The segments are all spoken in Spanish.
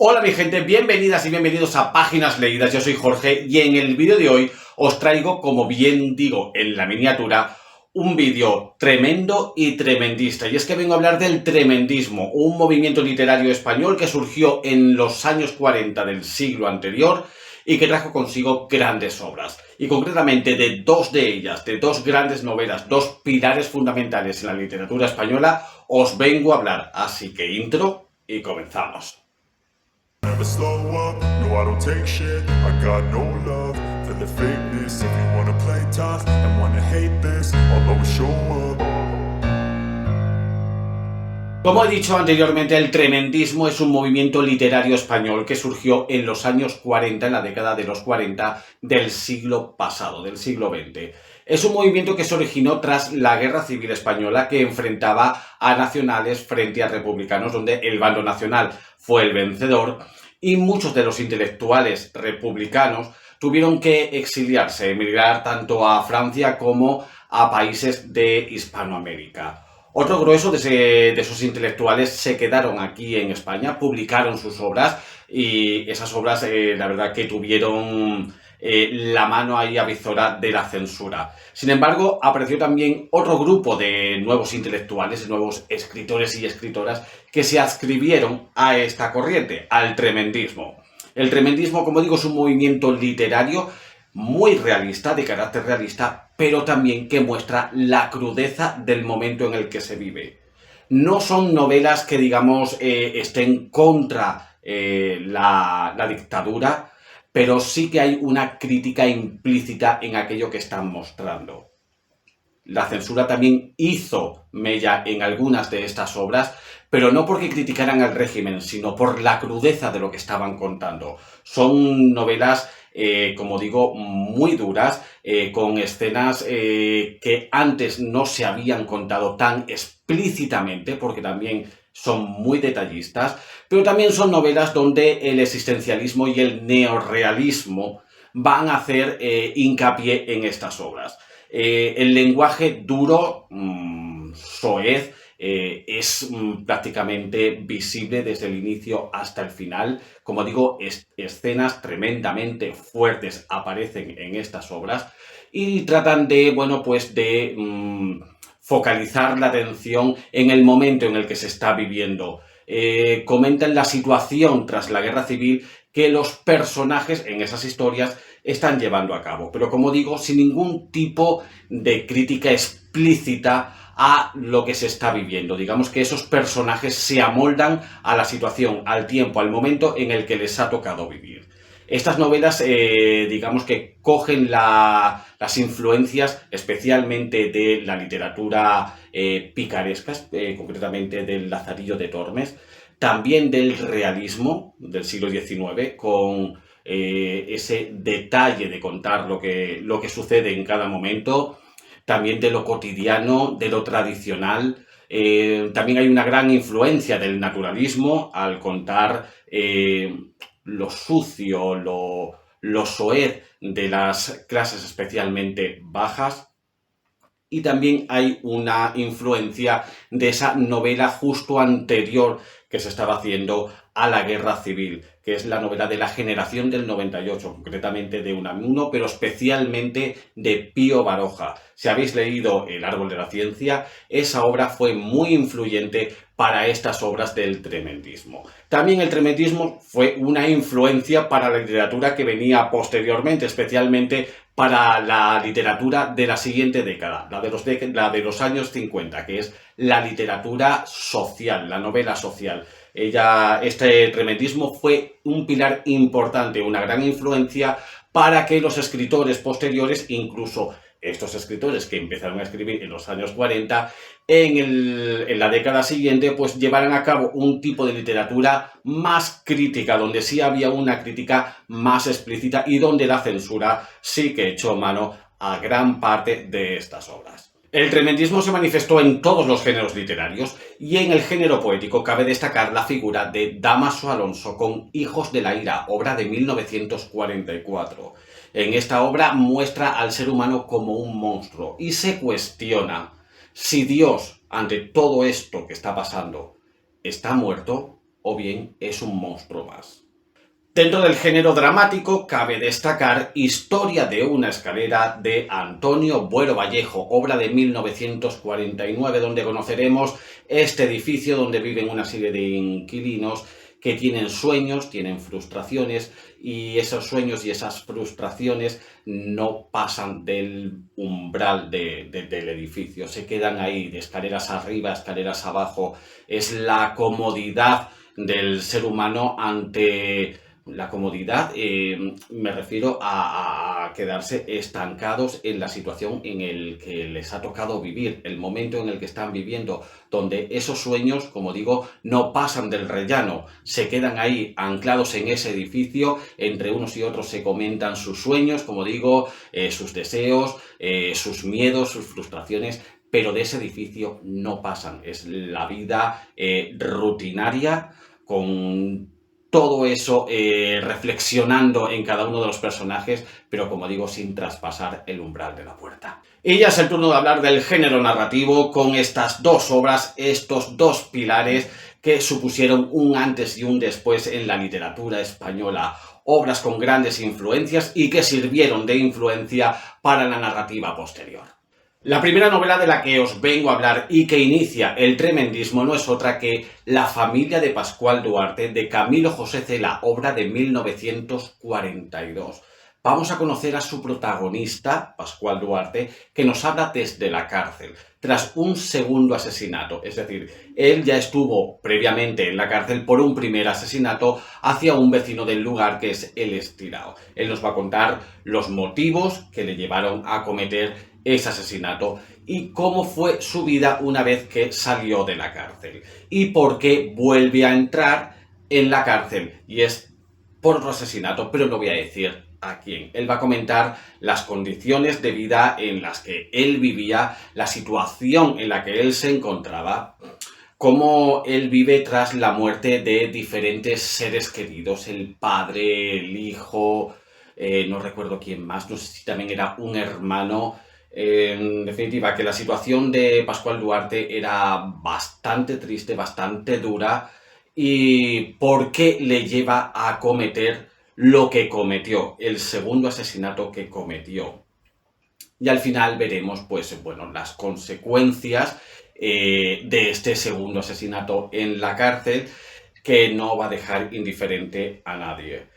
Hola mi gente, bienvenidas y bienvenidos a Páginas Leídas, yo soy Jorge y en el vídeo de hoy os traigo, como bien digo en la miniatura, un vídeo tremendo y tremendista. Y es que vengo a hablar del tremendismo, un movimiento literario español que surgió en los años 40 del siglo anterior y que trajo consigo grandes obras. Y concretamente de dos de ellas, de dos grandes novelas, dos pilares fundamentales en la literatura española, os vengo a hablar. Así que intro y comenzamos. Never slow up, no I don't take shit. I got no love for the fakeness. If you wanna play tough and wanna hate this, I'll always show up. Como he dicho anteriormente, el tremendismo es un movimiento literario español que surgió en los años 40, en la década de los 40 del siglo pasado, del siglo XX. Es un movimiento que se originó tras la Guerra Civil Española, que enfrentaba a nacionales frente a republicanos, donde el bando nacional fue el vencedor y muchos de los intelectuales republicanos tuvieron que exiliarse, emigrar tanto a Francia como a países de Hispanoamérica. Otro grueso de esos intelectuales se quedaron aquí en España, publicaron sus obras y esas obras la verdad que tuvieron la mano ahí avizora de la censura. Sin embargo, apareció también otro grupo de nuevos intelectuales, de nuevos escritores y escritoras que se adscribieron a esta corriente, al tremendismo. El tremendismo, como digo, es un movimiento literario muy realista, de carácter realista, pero también que muestra la crudeza del momento en el que se vive. No son novelas que, digamos, estén contra la dictadura, pero sí que hay una crítica implícita en aquello que están mostrando. La censura también hizo mella en algunas de estas obras, pero no porque criticaran al régimen, sino por la crudeza de lo que estaban contando. Son novelas, como digo, muy duras, con escenas que antes no se habían contado tan explícitamente, porque también son muy detallistas, pero también son novelas donde el existencialismo y el neorrealismo van a hacer hincapié en estas obras. El lenguaje duro, soez, es prácticamente visible desde el inicio hasta el final. Como digo, escenas tremendamente fuertes aparecen en estas obras y tratan de, bueno, pues de focalizar la atención en el momento en el que se está viviendo. Comentan la situación tras la guerra civil que los personajes en esas historias están llevando a cabo, pero como digo, sin ningún tipo de crítica explícita a lo que se está viviendo. Digamos que esos personajes se amoldan a la situación, al tiempo, al momento en el que les ha tocado vivir. Estas novelas, digamos que cogen las influencias especialmente de la literatura picaresca, concretamente del Lazarillo de Tormes, también del realismo del siglo XIX, con ese detalle de contar lo que sucede en cada momento, también de lo cotidiano, de lo tradicional. También hay una gran influencia del naturalismo al contar lo sucio, lo soez de las clases especialmente bajas. Y también hay una influencia de esa novela justo anterior que se estaba haciendo a la Guerra Civil, que es la novela de la generación del 98, concretamente de Unamuno, pero especialmente de Pío Baroja. Si habéis leído El árbol de la ciencia, esa obra fue muy influyente para estas obras del tremendismo. También el tremendismo fue una influencia para la literatura que venía posteriormente, especialmente para la literatura de la siguiente década, la de los años 50, que es la literatura social, la novela social. Este tremendismo fue un pilar importante, una gran influencia para que los escritores posteriores, incluso estos escritores que empezaron a escribir en los años 40, en la década siguiente, pues llevaran a cabo un tipo de literatura más crítica, donde sí había una crítica más explícita y donde la censura sí que echó mano a gran parte de estas obras. El tremendismo se manifestó en todos los géneros literarios y en el género poético cabe destacar la figura de Dámaso Alonso con Hijos de la Ira, obra de 1944. En esta obra muestra al ser humano como un monstruo y se cuestiona si Dios, ante todo esto que está pasando, está muerto o bien es un monstruo más. Dentro del género dramático cabe destacar Historia de una escalera de Antonio Buero Vallejo, obra de 1949, donde conoceremos este edificio donde viven una serie de inquilinos que tienen sueños, tienen frustraciones, y esos sueños y esas frustraciones no pasan del umbral del edificio, se quedan ahí, de escaleras arriba, escaleras abajo. Es la comodidad del ser humano ante la comodidad, me refiero a quedarse estancados en la situación en el que les ha tocado vivir, el momento en el que están viviendo, donde esos sueños, como digo, no pasan del rellano, se quedan ahí anclados en ese edificio, entre unos y otros se comentan sus sueños, como digo, sus deseos, sus miedos, sus frustraciones, pero de ese edificio no pasan. Es la vida rutinaria, con todo eso reflexionando en cada uno de los personajes, pero como digo, sin traspasar el umbral de la puerta. Y ya es el turno de hablar del género narrativo con estas dos obras, estos dos pilares que supusieron un antes y un después en la literatura española. Obras con grandes influencias y que sirvieron de influencia para la narrativa posterior. La primera novela de la que os vengo a hablar y que inicia el tremendismo no es otra que La familia de Pascual Duarte, de Camilo José Cela, obra de 1942. Vamos a conocer a su protagonista, Pascual Duarte, que nos habla desde la cárcel, tras un segundo asesinato. Es decir, él ya estuvo previamente en la cárcel por un primer asesinato hacia un vecino del lugar, que es el Estirao. Él nos va a contar los motivos que le llevaron a cometer ese asesinato y cómo fue su vida una vez que salió de la cárcel y por qué vuelve a entrar en la cárcel, y es por otro asesinato, pero no voy a decir a quién. Él va a comentar las condiciones de vida en las que él vivía, la situación en la que él se encontraba, cómo él vive tras la muerte de diferentes seres queridos, el padre, el hijo, no recuerdo quién más, no sé si también era un hermano. En definitiva, que la situación de Pascual Duarte era bastante triste, bastante dura, y por qué le lleva a cometer lo que cometió, el segundo asesinato que cometió. Y al final veremos, pues, bueno, las consecuencias de este segundo asesinato en la cárcel, que no va a dejar indiferente a nadie.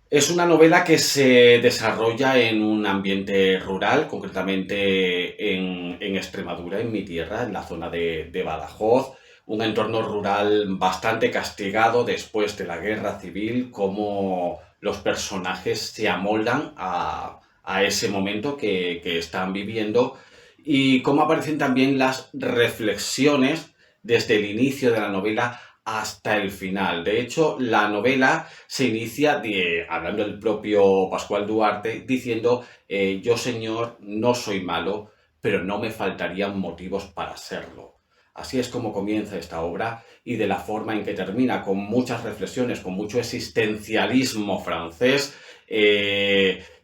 Es una novela que se desarrolla en un ambiente rural, concretamente en Extremadura, en mi tierra, en la zona de Badajoz, un entorno rural bastante castigado después de la guerra civil, cómo los personajes se amoldan a ese momento que están viviendo, y cómo aparecen también las reflexiones desde el inicio de la novela hasta el final. De hecho, la novela se inicia hablando el propio Pascual Duarte, diciendo: yo, señor, no soy malo, pero no me faltarían motivos para serlo. Así es como comienza esta obra, y de la forma en que termina, con muchas reflexiones, con mucho existencialismo francés,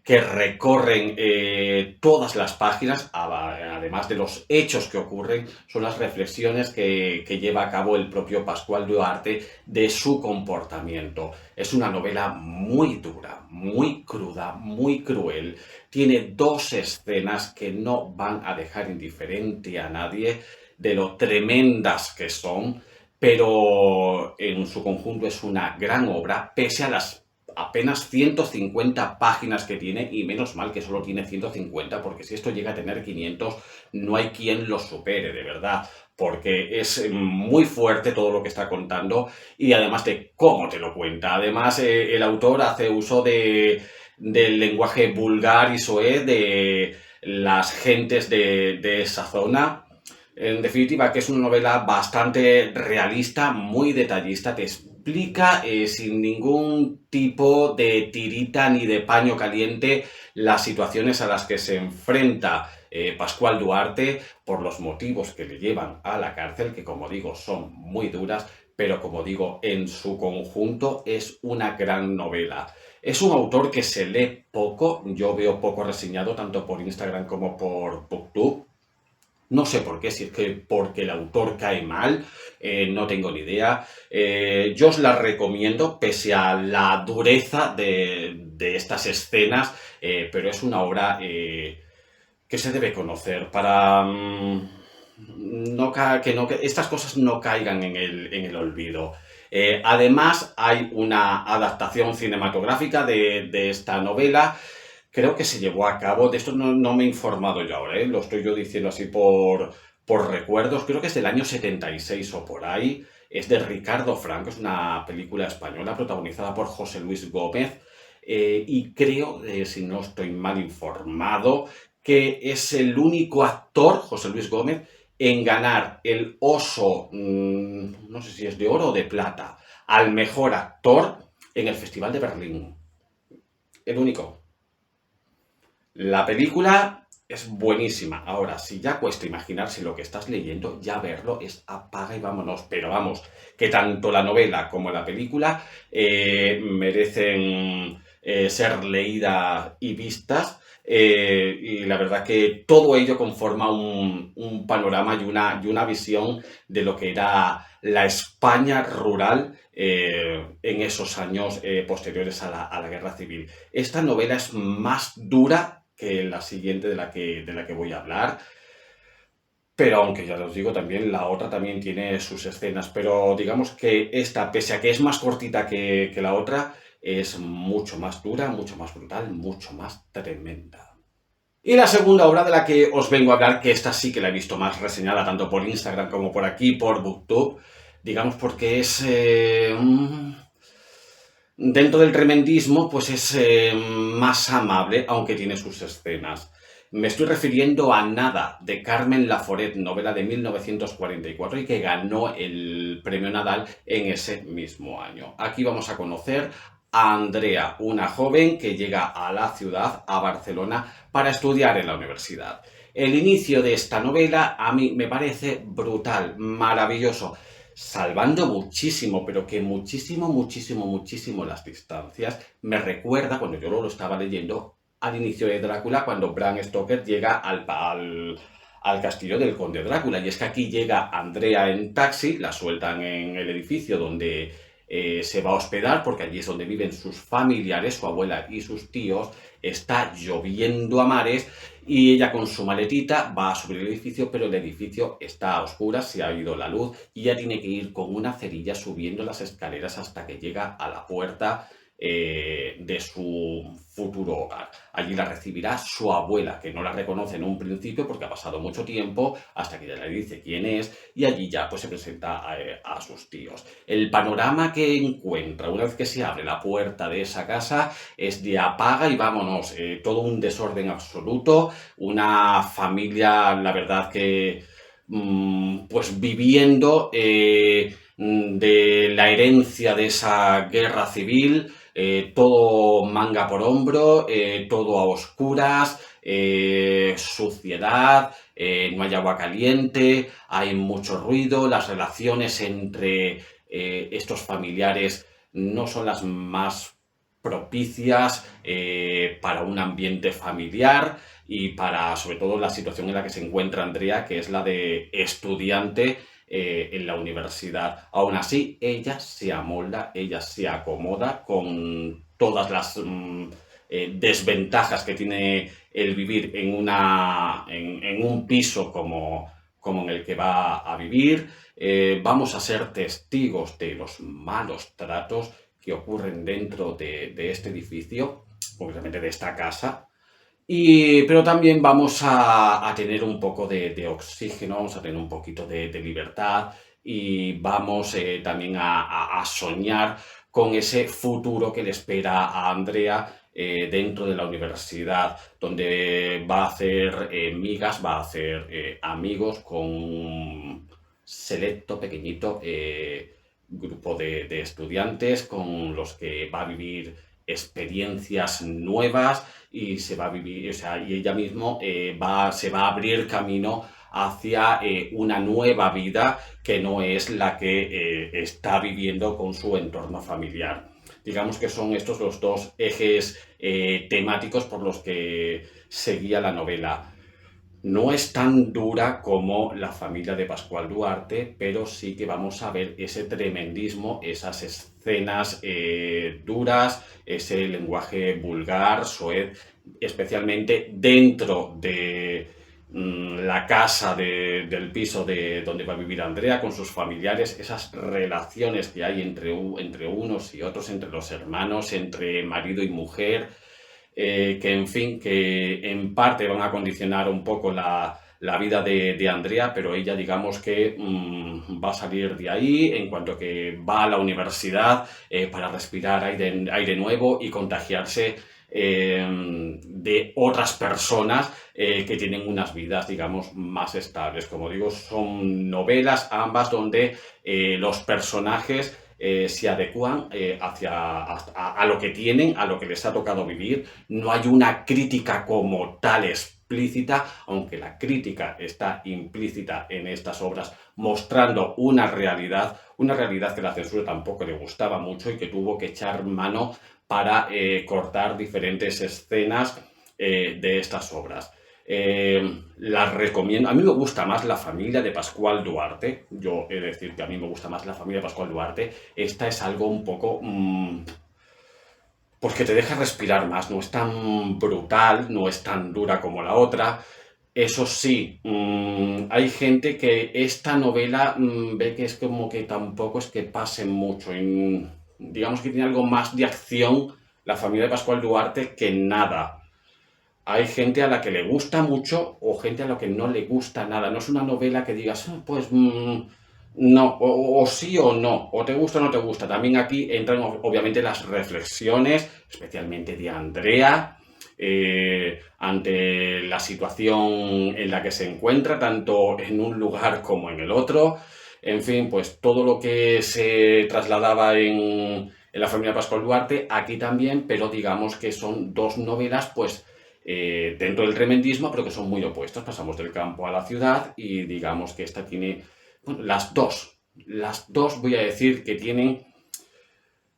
que recorren todas las páginas, además de los hechos que ocurren, son las reflexiones que lleva a cabo el propio Pascual Duarte de su comportamiento. Es una novela muy dura, muy cruda, muy cruel. Tiene dos escenas que no van a dejar indiferente a nadie de lo tremendas que son, pero en su conjunto es una gran obra, pese a las apenas 150 páginas que tiene, y menos mal que solo tiene 150, porque si esto llega a tener 500, no hay quien lo supere, de verdad, porque es muy fuerte todo lo que está contando, y además de cómo te lo cuenta. Además, el autor hace uso del lenguaje vulgar y soez de las gentes de esa zona. En definitiva, que es una novela bastante realista, muy detallista, te explica sin ningún tipo de tirita ni de paño caliente las situaciones a las que se enfrenta Pascual Duarte por los motivos que le llevan a la cárcel, que, como digo, son muy duras, pero, como digo, en su conjunto es una gran novela. Es un autor que se lee poco, yo veo poco reseñado tanto por Instagram como por BookTube. No sé por qué, si es que porque el autor cae mal, no tengo ni idea. Yo os la recomiendo, pese a la dureza de estas escenas, pero es una obra que se debe conocer para que estas cosas no caigan en el olvido. Además, hay una adaptación cinematográfica de esta novela. Creo que se llevó a cabo, de esto no me he informado yo ahora, lo estoy yo diciendo así por recuerdos, creo que es del año 76 o por ahí, es de Ricardo Franco, es una película española protagonizada por José Luis Gómez, y creo, si no estoy mal informado, que es el único actor, José Luis Gómez, en ganar el Oso, no sé si es de oro o de plata, al mejor actor en el Festival de Berlín. El único. La película es buenísima. Ahora, si ya cuesta imaginarse lo que estás leyendo, ya verlo es apaga y vámonos. Pero vamos, que tanto la novela como la película merecen ser leídas y vistas. Y la verdad que todo ello conforma un panorama y una visión de lo que era la España rural en esos años posteriores a la Guerra Civil. Esta novela es más dura que la siguiente de la que voy a hablar. Pero aunque ya os digo, también la otra también tiene sus escenas. Pero digamos que esta, pese a que es más cortita que la otra, es mucho más dura, mucho más brutal, mucho más tremenda. Y la segunda obra de la que os vengo a hablar, que esta sí que la he visto más reseñada, tanto por Instagram como por aquí, por BookTube, digamos porque es dentro del tremendismo, pues es más amable, aunque tiene sus escenas. Me estoy refiriendo a Nada, de Carmen Laforet, novela de 1944 y que ganó el premio Nadal en ese mismo año. Aquí vamos a conocer a Andrea, una joven que llega a la ciudad, a Barcelona, para estudiar en la universidad. El inicio de esta novela a mí me parece brutal, maravilloso, salvando muchísimo, pero que muchísimo, muchísimo, muchísimo las distancias. Me recuerda, cuando yo lo estaba leyendo, al inicio de Drácula, cuando Bram Stoker llega al castillo del conde Drácula. Y es que aquí llega Andrea en taxi, la sueltan en el edificio donde se va a hospedar, porque allí es donde viven sus familiares, su abuela y sus tíos. Está lloviendo a mares y ella con su maletita va a subir el edificio, pero el edificio está a oscuras, se ha ido la luz y ella tiene que ir con una cerilla subiendo las escaleras hasta que llega a la puerta de su futuro hogar. Allí la recibirá su abuela, que no la reconoce en un principio porque ha pasado mucho tiempo, hasta que ella le dice quién es, y allí ya pues se presenta a sus tíos. El panorama que encuentra una vez que se abre la puerta de esa casa es de apaga y vámonos, todo un desorden absoluto, una familia, la verdad que pues viviendo de la herencia de esa guerra civil, todo manga por hombro, todo a oscuras, suciedad, no hay agua caliente, hay mucho ruido, las relaciones entre estos familiares no son las más propicias para un ambiente familiar y para, sobre todo, la situación en la que se encuentra Andrea, que es la de estudiante en la universidad. Aún así, ella se amolda, ella se acomoda con todas las desventajas que tiene el vivir en un piso como en el que va a vivir. Vamos a ser testigos de los malos tratos que ocurren dentro de este edificio, concretamente de esta casa. Pero también vamos a tener un poco de oxígeno, vamos a tener un poquito de libertad y vamos también a soñar con ese futuro que le espera a Andrea dentro de la universidad, donde va a hacer migas, va a hacer amigos con un selecto, pequeñito grupo de estudiantes con los que va a vivir experiencias nuevas y se va a vivir, o sea, y ella mismo se va a abrir camino hacia una nueva vida que no es la que está viviendo con su entorno familiar. Digamos que son estos los dos ejes temáticos por los que seguía la novela. No es tan dura como La familia de Pascual Duarte, pero sí que vamos a ver ese tremendismo, esas escenas duras, ese lenguaje vulgar, soez, especialmente dentro de la casa del piso donde va a vivir Andrea con sus familiares, esas relaciones que hay entre unos y otros, entre los hermanos, entre marido y mujer, que en fin, que en parte van a condicionar un poco la vida de Andrea, pero ella digamos que va a salir de ahí en cuanto que va a la universidad para respirar aire nuevo y contagiarse de otras personas que tienen unas vidas, digamos, más estables. Como digo, son novelas ambas donde los personajes se adecúan a lo que tienen, a lo que les ha tocado vivir. No hay una crítica como tal explícita, aunque la crítica está implícita en estas obras, mostrando una realidad que la censura tampoco le gustaba mucho y que tuvo que echar mano para cortar diferentes escenas de estas obras. Las recomiendo. A mí me gusta más La familia de Pascual Duarte. Yo he de decir que a mí me gusta más La familia de Pascual Duarte. Esta es algo un poco pues que te deja respirar más. No es tan brutal, no es tan dura como la otra. Eso sí, hay gente que esta novela ve que es como que tampoco es que pase mucho. Digamos que tiene algo más de acción La familia de Pascual Duarte que nada. Hay gente a la que le gusta mucho o gente a la que no le gusta nada. No es una novela que digas, pues no, o sí o no, o te gusta o no te gusta. También aquí entran obviamente las reflexiones, especialmente de Andrea, ante la situación en la que se encuentra, tanto en un lugar como en el otro. En fin, pues todo lo que se trasladaba en La familia de Pascual Duarte, aquí también, pero digamos que son dos novelas, pues, dentro del tremendismo, pero que son muy opuestos. Pasamos del campo a la ciudad y digamos que esta tiene, bueno, las dos voy a decir que tienen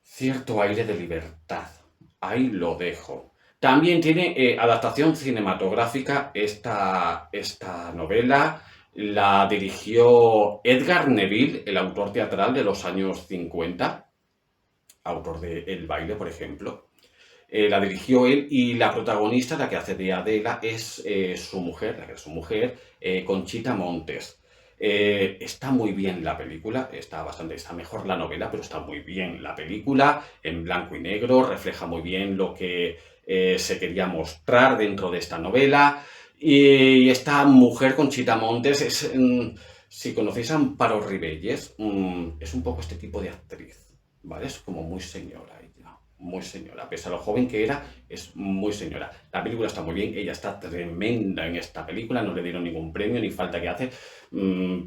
cierto aire de libertad. Ahí lo dejo. También tiene adaptación cinematográfica esta novela. La dirigió Edgar Neville, el autor teatral de los años 50, autor de El baile, por ejemplo. La dirigió él y la protagonista, la que hace de Adela, es su mujer, Conchita Montes. Está muy bien la película, está mejor la novela, pero está muy bien la película, en blanco y negro, refleja muy bien lo que se quería mostrar dentro de esta novela. Y esta mujer, Conchita Montes, si conocéis a Amparo Ribelles, es un poco este tipo de actriz, ¿vale? Es como muy señora ella, muy señora. Pese a lo joven que era, es muy señora. La película está muy bien, ella está tremenda en esta película, no le dieron ningún premio ni falta que hace,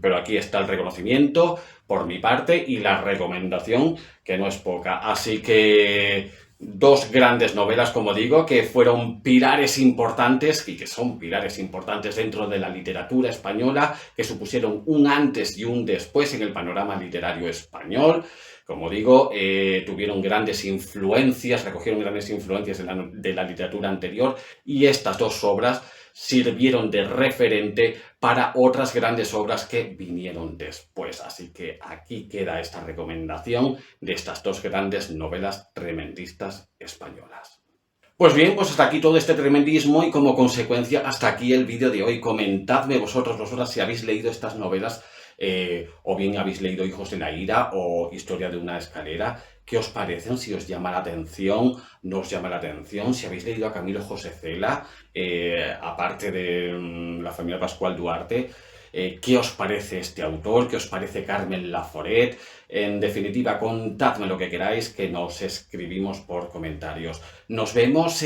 pero aquí está el reconocimiento por mi parte y la recomendación, que no es poca. Así que dos grandes novelas, como digo, que fueron pilares importantes y que son pilares importantes dentro de la literatura española, que supusieron un antes y un después en el panorama literario español. Como digo, tuvieron grandes influencias, recogieron grandes influencias de la literatura anterior y estas dos obras sirvieron de referente para otras grandes obras que vinieron después. Así que aquí queda esta recomendación de estas dos grandes novelas tremendistas españolas. Pues bien, pues hasta aquí todo este tremendismo y como consecuencia hasta aquí el vídeo de hoy. Comentadme vosotros si habéis leído estas novelas o bien habéis leído Hijos de la ira o Historia de una escalera. ¿Qué os parecen? Si os llama la atención, no os llama la atención. Si habéis leído a Camilo José Cela, aparte de La familia Pascual Duarte, ¿qué os parece este autor? ¿Qué os parece Carmen Laforet? En definitiva, contadme lo que queráis, que nos escribimos por comentarios. Nos vemos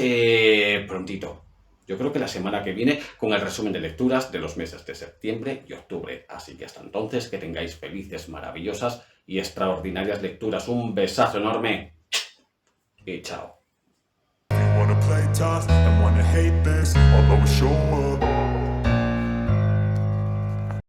prontito. Yo creo que la semana que viene con el resumen de lecturas de los meses de septiembre y octubre. Así que hasta entonces que tengáis felices, maravillosas y extraordinarias lecturas. Un besazo enorme y chao. You wanna play tough and wanna hate this, I'll always show up.